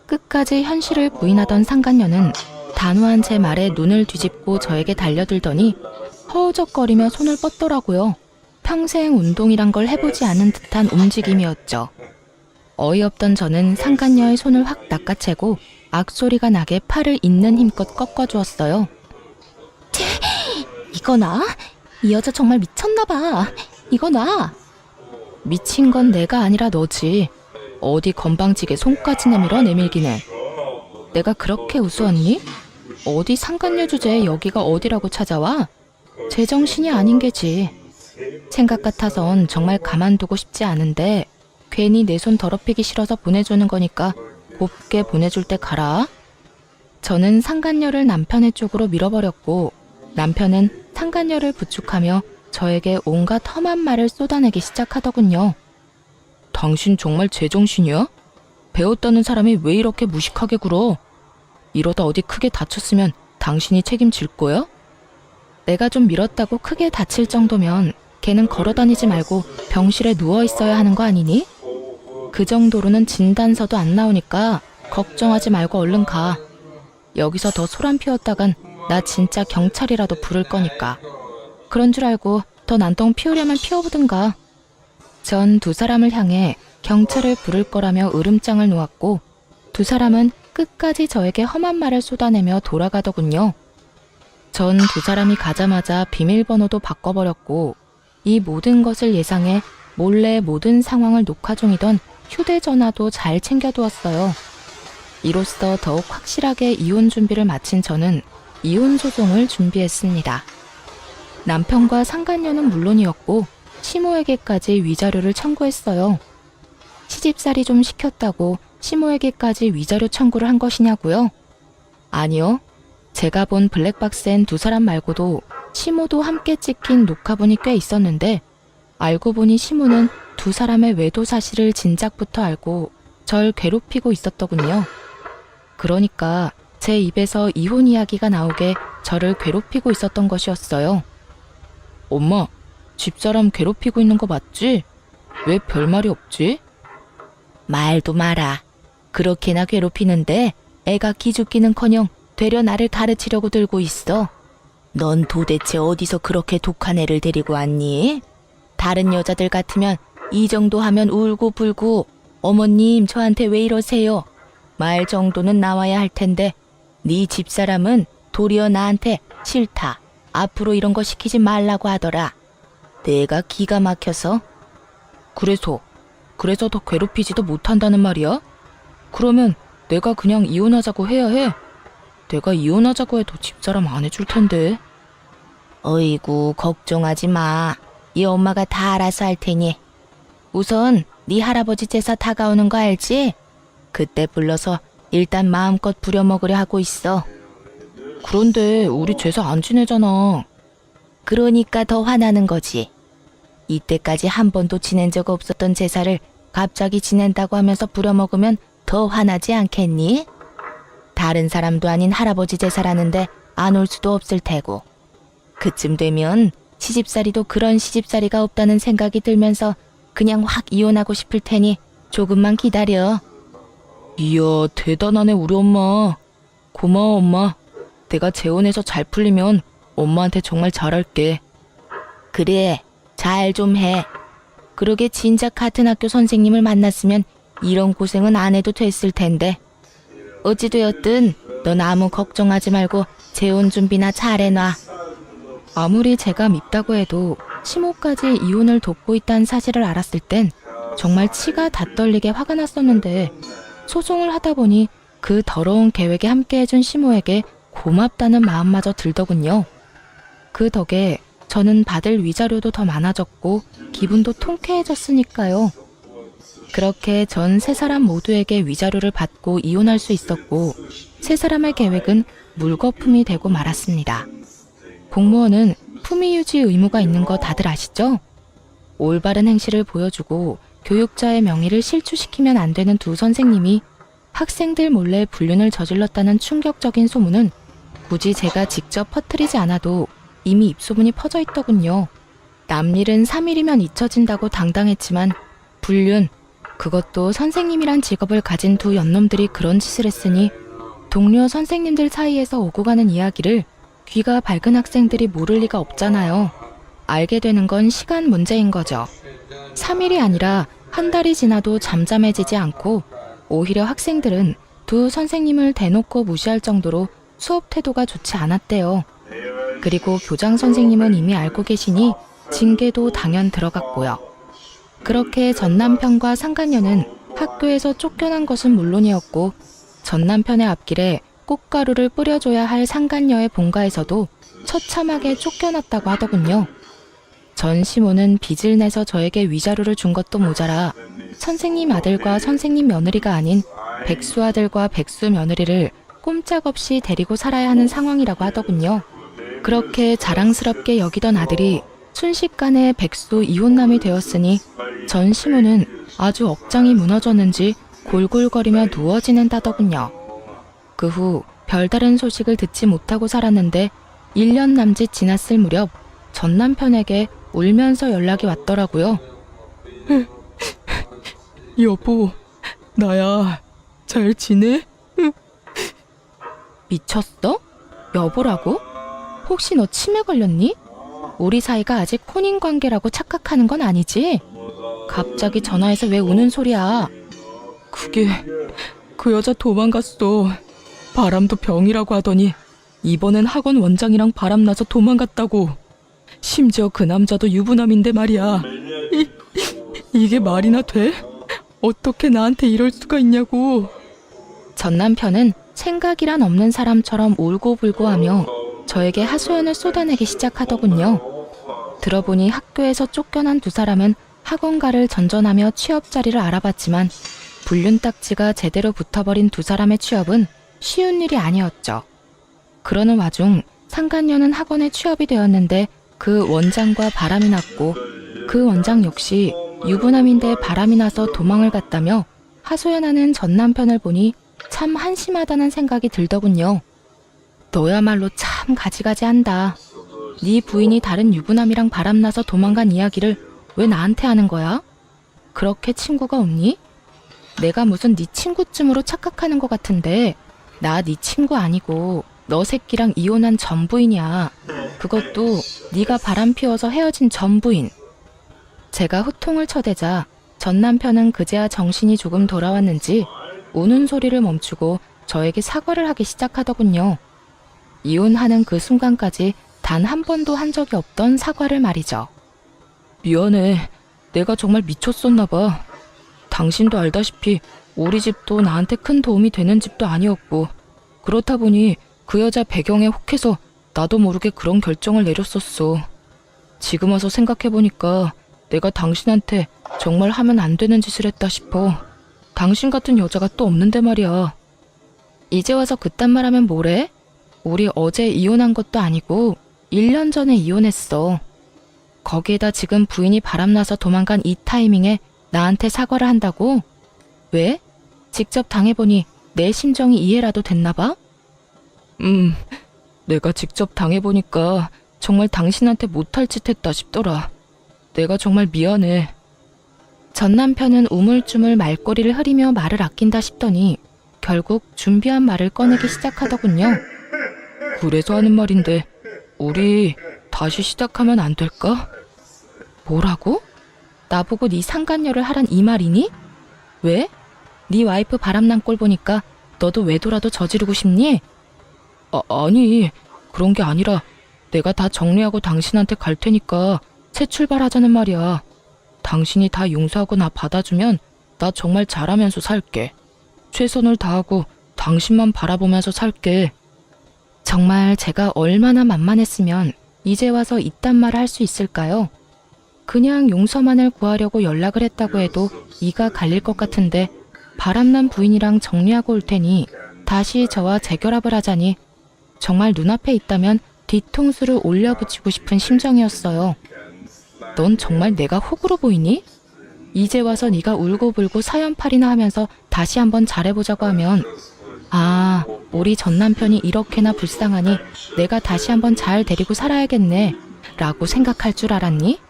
끝까지 현실을 부인하던 상간녀는 단호한 제 말에 눈을 뒤집고 저에게 달려들더니 허우적거리며 손을 뻗더라고요. 평생 운동이란 걸 해보지 않은 듯한 움직임이었죠. 어이없던 저는 상간녀의 손을 확 낚아채고 악소리가 나게 팔을 있는 힘껏 꺾어주었어요. 이거 나? 이 여자 정말 미쳤나봐. 이거 나? 미친 건 내가 아니라 너지. 어디 건방지게 손까지 내밀어 내밀기는. 내가 그렇게 우스웠니? 어디 상간녀 주제에 여기가 어디라고 찾아와? 제정신이 아닌 게지. 생각 같아선 정말 가만두고 싶지 않은데 괜히 내 손 더럽히기 싫어서 보내주는 거니까 곱게 보내줄 때 가라. 저는 상간녀를 남편의 쪽으로 밀어버렸고 남편은 상간녀를 부축하며 저에게 온갖 험한 말을 쏟아내기 시작하더군요. 당신 정말 제정신이야? 배웠다는 사람이 왜 이렇게 무식하게 굴어? 이러다 어디 크게 다쳤으면 당신이 책임질 거야? 내가 좀 밀었다고 크게 다칠 정도면 걔는 걸어다니지 말고 병실에 누워있어야 하는 거 아니니? 그 정도로는 진단서도 안 나오니까 걱정하지 말고 얼른 가. 여기서 더 소란 피웠다간 나 진짜 경찰이라도 부를 거니까. 그런 줄 알고 더 난동 피우려면 피워보든가. 전 두 사람을 향해 경찰을 부를 거라며 으름장을 놓았고 두 사람은 끝까지 저에게 험한 말을 쏟아내며 돌아가더군요. 전 두 사람이 가자마자 비밀번호도 바꿔버렸고 이 모든 것을 예상해 몰래 모든 상황을 녹화 중이던 휴대전화도 잘 챙겨두었어요. 이로써 더욱 확실하게 이혼 준비를 마친 저는 이혼 소송을 준비했습니다. 남편과 상간녀는 물론이었고 시모에게까지 위자료를 청구했어요. 시집살이 좀 시켰다고 시모에게까지 위자료 청구를 한 것이냐고요? 아니요. 제가 본 블랙박스엔 두 사람 말고도 시모도 함께 찍힌 녹화본이 꽤 있었는데 알고 보니 시모는 두 사람의 외도 사실을 진작부터 알고 절 괴롭히고 있었더군요. 그러니까 제 입에서 이혼 이야기가 나오게 저를 괴롭히고 있었던 것이었어요. 엄마, 집사람 괴롭히고 있는 거 맞지? 왜 별말이 없지? 말도 마라. 그렇게나 괴롭히는데 애가 기죽기는커녕 되려 나를 가르치려고 들고 있어. 넌 도대체 어디서 그렇게 독한 애를 데리고 왔니? 다른 여자들 같으면 이 정도 하면 울고불고 어머님 저한테 왜 이러세요? 말 정도는 나와야 할 텐데 네 집사람은 도리어 나한테 싫다. 앞으로 이런 거 시키지 말라고 하더라. 내가 기가 막혀서. 그래서 더 괴롭히지도 못한다는 말이야? 그러면 내가 그냥 이혼하자고 해야 해? 내가 이혼하자고 해도 집사람 안 해줄 텐데. 어이구 걱정하지 마. 이 엄마가 다 알아서 할 테니. 우선 네 할아버지 제사 다가오는 거 알지? 그때 불러서 일단 마음껏 부려먹으려 하고 있어. 그런데 우리 제사 안 지내잖아. 그러니까 더 화나는 거지. 이때까지 한 번도 지낸 적 없었던 제사를 갑자기 지낸다고 하면서 부려먹으면 더 화나지 않겠니? 다른 사람도 아닌 할아버지 제사라는데 안 올 수도 없을 테고. 그쯤 되면 시집살이도 그런 시집살이가 없다는 생각이 들면서 그냥 확 이혼하고 싶을 테니 조금만 기다려. 이야, 대단하네 우리 엄마. 고마워 엄마. 내가 재혼해서 잘 풀리면 엄마한테 정말 잘할게. 그래, 잘 좀 해. 그러게 진작 같은 학교 선생님을 만났으면 이런 고생은 안 해도 됐을 텐데. 어찌되었든 넌 아무 걱정하지 말고 재혼 준비나 잘 해놔. 아무리 제가 밉다고 해도 시모까지 이혼을 돕고 있다는 사실을 알았을 땐 정말 치가 다 떨리게 화가 났었는데 소송을 하다 보니 그 더러운 계획에 함께해준 시모에게 고맙다는 마음마저 들더군요. 그 덕에 저는 받을 위자료도 더 많아졌고 기분도 통쾌해졌으니까요. 그렇게 전 세 사람 모두에게 위자료를 받고 이혼할 수 있었고 세 사람의 계획은 물거품이 되고 말았습니다. 공무원은 품위 유지 의무가 있는 거 다들 아시죠? 올바른 행실을 보여주고 교육자의 명예를 실추시키면 안 되는 두 선생님이 학생들 몰래 불륜을 저질렀다는 충격적인 소문은 굳이 제가 직접 퍼뜨리지 않아도 이미 입소문이 퍼져 있더군요. 남일은 3일이면 잊혀진다고 당당했지만 불륜, 그것도 선생님이란 직업을 가진 두 연놈들이 그런 짓을 했으니 동료 선생님들 사이에서 오고 가는 이야기를 귀가 밝은 학생들이 모를 리가 없잖아요. 알게 되는 건 시간 문제인 거죠. 3일이 아니라 한 달이 지나도 잠잠해지지 않고 오히려 학생들은 두 선생님을 대놓고 무시할 정도로 수업 태도가 좋지 않았대요. 그리고 교장 선생님은 이미 알고 계시니 징계도 당연 들어갔고요. 그렇게 전 남편과 상간녀는 학교에서 쫓겨난 것은 물론이었고 전 남편의 앞길에 꽃가루를 뿌려줘야 할 상간녀의 본가에서도 처참하게 쫓겨났다고 하더군요. 전 시모는 빚을 내서 저에게 위자료를 준 것도 모자라 선생님 아들과 선생님 며느리가 아닌 백수 아들과 백수 며느리를 꼼짝없이 데리고 살아야 하는 상황이라고 하더군요. 그렇게 자랑스럽게 여기던 아들이 순식간에 백수 이혼남이 되었으니 전 시모는 아주 억장이 무너졌는지 골골거리며 누워 지낸다더군요. 그 후 별다른 소식을 듣지 못하고 살았는데 1년 남짓 지났을 무렵 전 남편에게 울면서 연락이 왔더라고요. 여보, 나야. 잘 지내? 미쳤어? 여보라고? 혹시 너 치매 걸렸니? 우리 사이가 아직 혼인 관계라고 착각하는 건 아니지? 갑자기 전화해서 왜 우는 소리야? 그게 그 여자 도망갔어. 바람도 병이라고 하더니 이번엔 학원 원장이랑 바람나서 도망갔다고. 심지어 그 남자도 유부남인데 말이야. 이게 말이나 돼? 어떻게 나한테 이럴 수가 있냐고. 전 남편은 생각이란 없는 사람처럼 울고불고하며 저에게 하소연을 쏟아내기 시작하더군요. 들어보니 학교에서 쫓겨난 두 사람은 학원가를 전전하며 취업 자리를 알아봤지만 불륜 딱지가 제대로 붙어버린 두 사람의 취업은 쉬운 일이 아니었죠. 그러는 와중 상간녀는 학원에 취업이 되었는데 그 원장과 바람이 났고 그 원장 역시 유부남인데 바람이 나서 도망을 갔다며 하소연하는 전 남편을 보니 참 한심하다는 생각이 들더군요. 너야말로 참 가지가지한다. 네 부인이 다른 유부남이랑 바람나서 도망간 이야기를 왜 나한테 하는 거야? 그렇게 친구가 없니? 내가 무슨 네 친구쯤으로 착각하는 것 같은데 나 네 친구 아니고 너 새끼랑 이혼한 전 부인이야. 그것도 네가 바람 피워서 헤어진 전 부인. 제가 호통을 쳐대자 전 남편은 그제야 정신이 조금 돌아왔는지 우는 소리를 멈추고 저에게 사과를 하기 시작하더군요. 이혼하는 그 순간까지 단 한 번도 한 적이 없던 사과를 말이죠. 미안해. 내가 정말 미쳤었나 봐. 당신도 알다시피 우리 집도 나한테 큰 도움이 되는 집도 아니었고 그렇다 보니 그 여자 배경에 혹해서 나도 모르게 그런 결정을 내렸었어. 지금 와서 생각해보니까 내가 당신한테 정말 하면 안 되는 짓을 했다 싶어. 당신 같은 여자가 또 없는데 말이야. 이제 와서 그딴 말 하면 뭐래? 우리 어제 이혼한 것도 아니고 1년 전에 이혼했어. 거기에다 지금 부인이 바람나서 도망간 이 타이밍에 나한테 사과를 한다고? 왜? 직접 당해보니 내 심정이 이해라도 됐나 봐? 내가 직접 당해보니까 정말 당신한테 못할 짓 했다 싶더라. 내가 정말 미안해. 전 남편은 우물쭈물 말꼬리를 흐리며 말을 아낀다 싶더니 결국 준비한 말을 꺼내기 시작하더군요. 그래서 하는 말인데 우리 다시 시작하면 안 될까? 뭐라고? 나보고 네 상간녀를 하란 이 말이니? 왜? 네 와이프 바람난 꼴 보니까 너도 외도라도 저지르고 싶니? 아니, 그런 게 아니라 내가 다 정리하고 당신한테 갈 테니까 새 출발하자는 말이야. 당신이 다 용서하고 나 받아주면 나 정말 잘하면서 살게. 최선을 다하고 당신만 바라보면서 살게. 정말 제가 얼마나 만만했으면 이제 와서 이딴 말을 할 수 있을까요? 그냥 용서만을 구하려고 연락을 했다고 해도 이가 갈릴 것 같은데 바람난 부인이랑 정리하고 올 테니 다시 저와 재결합을 하자니 정말 눈앞에 있다면 뒤통수를 올려붙이고 싶은 심정이었어요. 넌 정말 내가 호구로 보이니? 이제 와서 네가 울고불고 사연팔이나 하면서 다시 한번 잘해보자고 하면 아, 우리 전 남편이 이렇게나 불쌍하니 내가 다시 한번 잘 데리고 살아야겠네 라고 생각할 줄 알았니?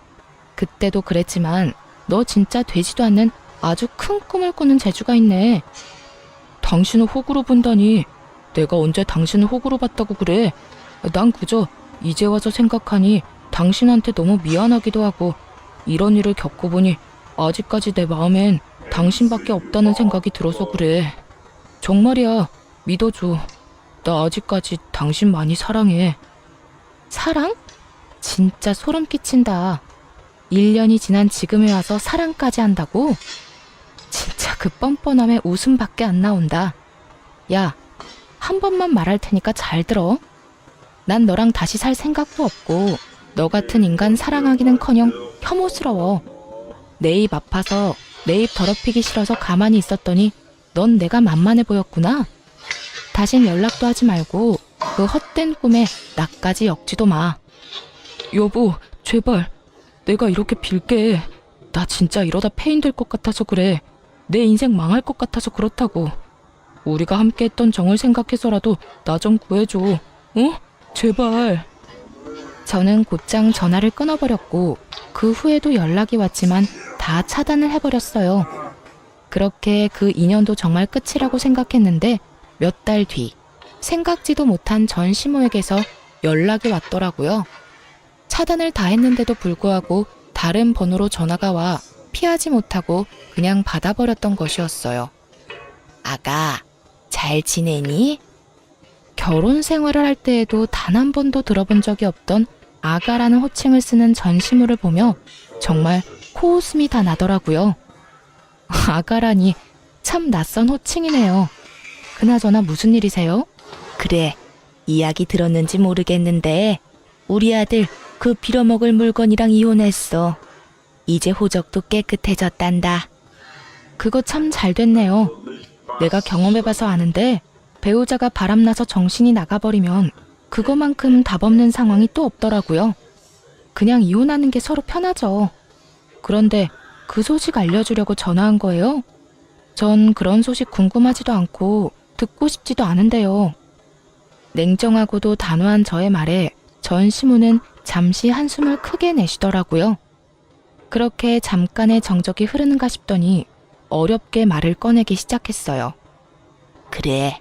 그때도 그랬지만 너 진짜 되지도 않는 아주 큰 꿈을 꾸는 재주가 있네. 당신을 호구로 본다니. 내가 언제 당신을 호구로 봤다고 그래. 난 그저 이제 와서 생각하니 당신한테 너무 미안하기도 하고 이런 일을 겪어보니 아직까지 내 마음엔 당신밖에 없다는 생각이 들어서 그래. 정말이야. 믿어줘. 나 아직까지 당신 많이 사랑해. 사랑? 진짜 소름 끼친다. 1년이 지난 지금에 와서 사랑까지 한다고? 진짜 그 뻔뻔함에 웃음밖에 안 나온다. 야, 한 번만 말할 테니까 잘 들어. 난 너랑 다시 살 생각도 없고 너 같은 인간 사랑하기는커녕 혐오스러워. 내 입 아파서 내 입 더럽히기 싫어서 가만히 있었더니 넌 내가 만만해 보였구나. 다신 연락도 하지 말고 그 헛된 꿈에 나까지 엮지도 마. 여보, 제발. 내가 이렇게 빌게. 나 진짜 이러다 폐인 될 것 같아서 그래. 내 인생 망할 것 같아서 그렇다고. 우리가 함께 했던 정을 생각해서라도 나 좀 구해줘. 어? 제발. 저는 곧장 전화를 끊어버렸고 그 후에도 연락이 왔지만 다 차단을 해버렸어요. 그렇게 그 인연도 정말 끝이라고 생각했는데 몇 달 뒤 생각지도 못한 전 시모에게서 연락이 왔더라고요. 차단을 다 했는데도 불구하고 다른 번호로 전화가 와 피하지 못하고 그냥 받아버렸던 것이었어요. 아가, 잘 지내니? 결혼 생활을 할 때에도 단 한 번도 들어본 적이 없던 아가라는 호칭을 쓰는 전시물을 보며 정말 코웃음이 다 나더라고요. 아가라니 참 낯선 호칭이네요. 그나저나 무슨 일이세요? 그래, 이야기 들었는지 모르겠는데 우리 아들 그 빌어먹을 물건이랑 이혼했어. 이제 호적도 깨끗해졌단다. 그거 참 잘 됐네요. 내가 경험해봐서 아는데 배우자가 바람나서 정신이 나가버리면 그거만큼 답 없는 상황이 또 없더라고요. 그냥 이혼하는 게 서로 편하죠. 그런데 그 소식 알려주려고 전화한 거예요? 전 그런 소식 궁금하지도 않고 듣고 싶지도 않은데요. 냉정하고도 단호한 저의 말에 전 시모는 잠시 한숨을 크게 내쉬더라고요. 그렇게 잠깐의 정적이 흐르는가 싶더니 어렵게 말을 꺼내기 시작했어요. 그래,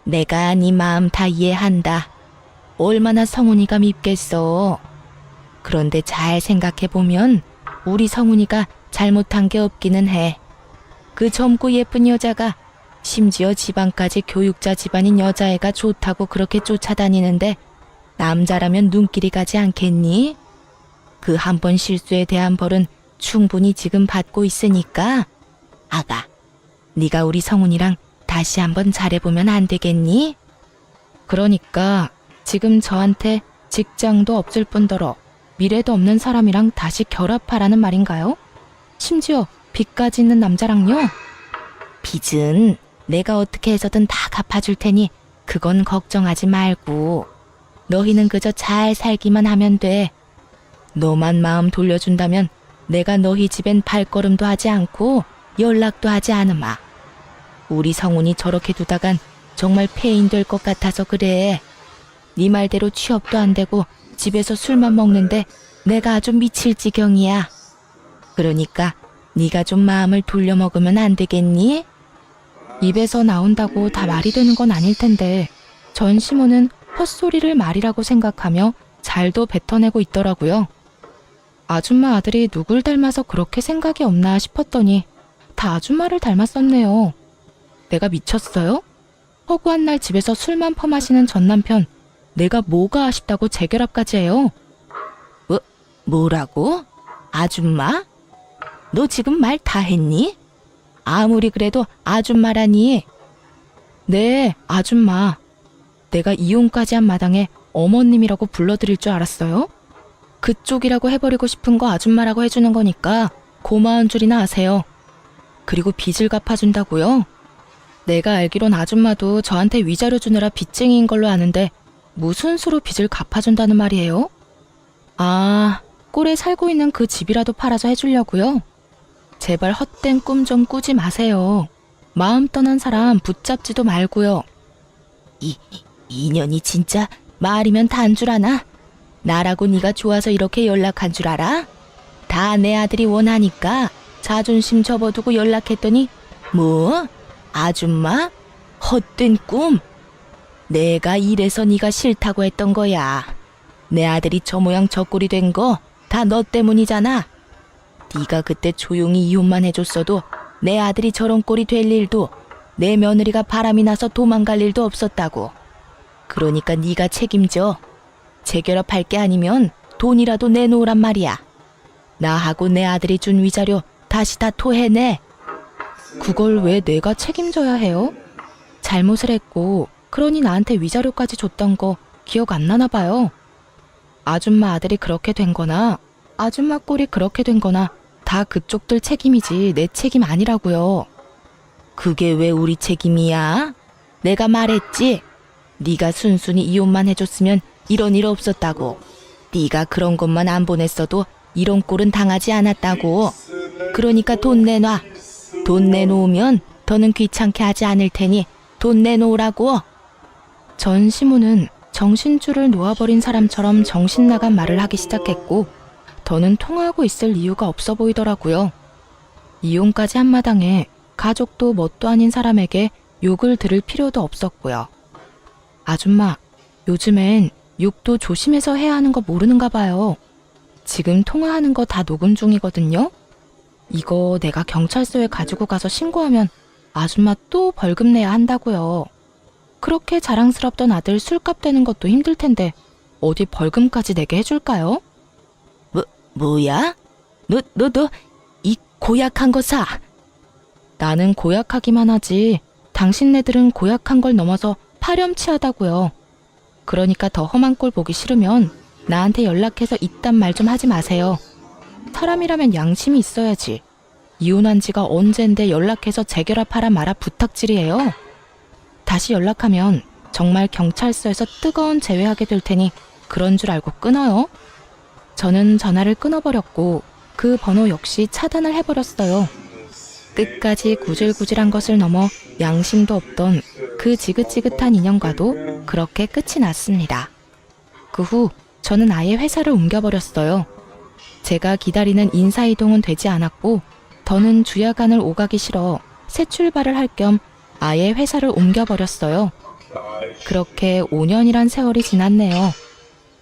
내가 네 마음 다 이해한다. 얼마나 성훈이가 밉겠어. 그런데 잘 생각해보면 우리 성훈이가 잘못한 게 없기는 해. 그 젊고 예쁜 여자가 심지어 집안까지 교육자 집안인 여자애가 좋다고 그렇게 쫓아다니는데 남자라면 눈길이 가지 않겠니? 그 한 번 실수에 대한 벌은 충분히 지금 받고 있으니까 아가, 네가 우리 성훈이랑 다시 한번 잘해보면 안 되겠니? 그러니까 지금 저한테 직장도 없을 뿐더러 미래도 없는 사람이랑 다시 결합하라는 말인가요? 심지어 빚까지 있는 남자랑요? 빚은 내가 어떻게 해서든 다 갚아줄 테니 그건 걱정하지 말고 너희는 그저 잘 살기만 하면 돼. 너만 마음 돌려준다면 내가 너희 집엔 발걸음도 하지 않고 연락도 하지 않으마. 우리 성훈이 저렇게 두다간 정말 폐인 될 것 같아서 그래. 네 말대로 취업도 안 되고 집에서 술만 먹는데 내가 아주 미칠 지경이야. 그러니까 네가 좀 마음을 돌려먹으면 안 되겠니? 입에서 나온다고 다 말이 되는 건 아닐 텐데 전 시모는 헛소리를 말이라고 생각하며 잘도 뱉어내고 있더라고요. 아줌마 아들이 누굴 닮아서 그렇게 생각이 없나 싶었더니 다 아줌마를 닮았었네요. 내가 미쳤어요? 허구한 날 집에서 술만 퍼마시는 전 남편, 내가 뭐가 아쉽다고 재결합까지 해요? 뭐라고? 아줌마? 너 지금 말 다 했니? 아무리 그래도 아줌마라니. 네, 아줌마. 내가 이혼까지 한 마당에 어머님이라고 불러드릴 줄 알았어요? 그쪽이라고 해버리고 싶은 거 아줌마라고 해주는 거니까 고마운 줄이나 아세요. 그리고 빚을 갚아준다고요? 내가 알기론 아줌마도 저한테 위자료 주느라 빚쟁이인 걸로 아는데 무슨 수로 빚을 갚아준다는 말이에요? 아, 꼴에 살고 있는 그 집이라도 팔아서 해주려고요. 제발 헛된 꿈 좀 꾸지 마세요. 마음 떠난 사람 붙잡지도 말고요. 이년이 진짜 말이면 다 한 줄 아나? 나라고 네가 좋아서 이렇게 연락한 줄 알아? 다 내 아들이 원하니까 자존심 접어두고 연락했더니 뭐? 아줌마? 헛된 꿈? 내가 이래서 네가 싫다고 했던 거야. 내 아들이 저 모양 저 꼴이 된 거 다 너 때문이잖아. 네가 그때 조용히 이혼만 해줬어도 내 아들이 저런 꼴이 될 일도 내 며느리가 바람이 나서 도망갈 일도 없었다고. 그러니까 네가 책임져. 재결합할 게 아니면 돈이라도 내놓으란 말이야. 나하고 내 아들이 준 위자료 다시 다 토해내. 그걸 왜 내가 책임져야 해요? 잘못을 했고 그러니 나한테 위자료까지 줬던 거 기억 안 나나 봐요. 아줌마 아들이 그렇게 된 거나 아줌마 꼴이 그렇게 된 거나 다 그쪽들 책임이지 내 책임 아니라고요. 그게 왜 우리 책임이야? 내가 말했지. 네가 순순히 이혼만 해줬으면 이런 일 없었다고. 네가 그런 것만 안 보냈어도 이런 꼴은 당하지 않았다고. 그러니까 돈 내놔. 돈 내놓으면 더는 귀찮게 하지 않을 테니 돈 내놓으라고. 전 시무는 정신줄을 놓아버린 사람처럼 정신 나간 말을 하기 시작했고 더는 통화하고 있을 이유가 없어 보이더라고요. 이혼까지 한 마당에 가족도 뭣도 아닌 사람에게 욕을 들을 필요도 없었고요. 아줌마, 요즘엔 욕도 조심해서 해야 하는 거 모르는가 봐요. 지금 통화하는 거 다 녹음 중이거든요. 이거 내가 경찰서에 가지고 가서 신고하면 아줌마 또 벌금 내야 한다고요. 그렇게 자랑스럽던 아들 술값 되는 것도 힘들 텐데 어디 벌금까지 내게 해줄까요? 뭐야? 너 이 고약한 거 사. 나는 고약하기만 하지 당신네들은 고약한 걸 넘어서 파렴치하다고요. 그러니까 더 험한 꼴 보기 싫으면 나한테 연락해서 이딴 말 좀 하지 마세요. 사람이라면 양심이 있어야지. 이혼한 지가 언젠데 연락해서 재결합하라 마라 부탁질이에요. 다시 연락하면 정말 경찰서에서 뜨거운 제외하게 될 테니 그런 줄 알고 끊어요. 저는 전화를 끊어버렸고 그 번호 역시 차단을 해버렸어요. 끝까지 구질구질한 것을 넘어 양심도 없던 그 지긋지긋한 인연과도 그렇게 끝이 났습니다. 그 후 저는 아예 회사를 옮겨버렸어요. 제가 기다리는 인사이동은 되지 않았고 더는 주야간을 오가기 싫어 새 출발을 할 겸 아예 회사를 옮겨버렸어요. 그렇게 5년이란 세월이 지났네요.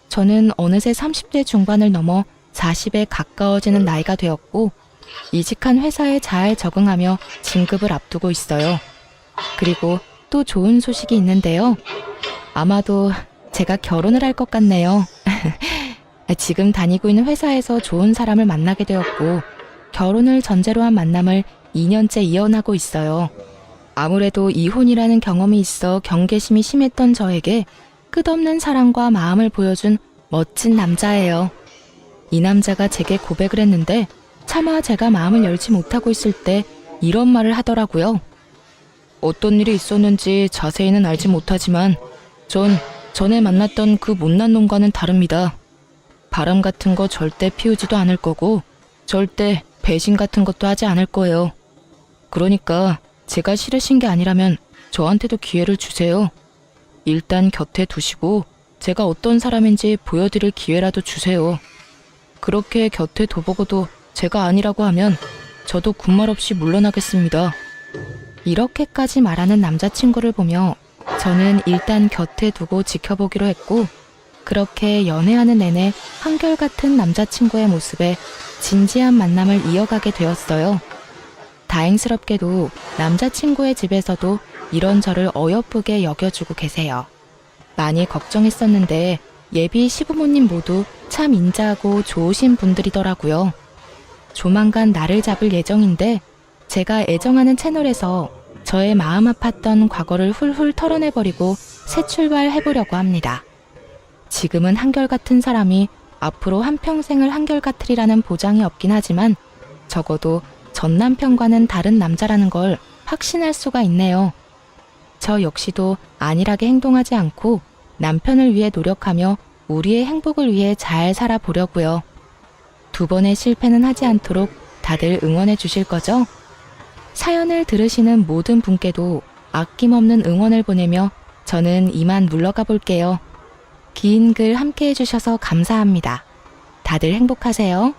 저는 어느새 30대 중반을 넘어 40에 가까워지는 나이가 되었고 이직한 회사에 잘 적응하며 진급을 앞두고 있어요. 그리고 또 좋은 소식이 있는데요. 아마도 제가 결혼을 할 것 같네요. 지금 다니고 있는 회사에서 좋은 사람을 만나게 되었고 결혼을 전제로 한 만남을 2년째 이어나고 있어요. 아무래도 이혼이라는 경험이 있어 경계심이 심했던 저에게 끝없는 사랑과 마음을 보여준 멋진 남자예요. 이 남자가 제게 고백을 했는데 차마 제가 마음을 열지 못하고 있을 때 이런 말을 하더라고요. 어떤 일이 있었는지 자세히는 알지 못하지만 전 전에 만났던 그 못난 놈과는 다릅니다. 바람 같은 거 절대 피우지도 않을 거고 절대 배신 같은 것도 하지 않을 거예요. 그러니까 제가 싫으신 게 아니라면 저한테도 기회를 주세요. 일단 곁에 두시고 제가 어떤 사람인지 보여드릴 기회라도 주세요. 그렇게 곁에 둬보고도 제가 아니라고 하면 저도 군말 없이 물러나겠습니다. 이렇게까지 말하는 남자친구를 보며 저는 일단 곁에 두고 지켜보기로 했고 그렇게 연애하는 내내 한결같은 남자친구의 모습에 진지한 만남을 이어가게 되었어요. 다행스럽게도 남자친구의 집에서도 이런 저를 어여쁘게 여겨주고 계세요. 많이 걱정했었는데 예비 시부모님 모두 참 인자하고 좋으신 분들이더라고요. 조만간 나를 잡을 예정인데 제가 애정하는 채널에서 저의 마음 아팠던 과거를 훌훌 털어내버리고 새 출발해보려고 합니다. 지금은 한결같은 사람이 앞으로 한평생을 한결같으리라는 보장이 없긴 하지만 적어도 전 남편과는 다른 남자라는 걸 확신할 수가 있네요. 저 역시도 안일하게 행동하지 않고 남편을 위해 노력하며 우리의 행복을 위해 잘 살아보려고요. 두 번의 실패는 하지 않도록 다들 응원해 주실 거죠? 사연을 들으시는 모든 분께도 아낌없는 응원을 보내며 저는 이만 물러가 볼게요. 긴 글 함께 해주셔서 감사합니다. 다들 행복하세요.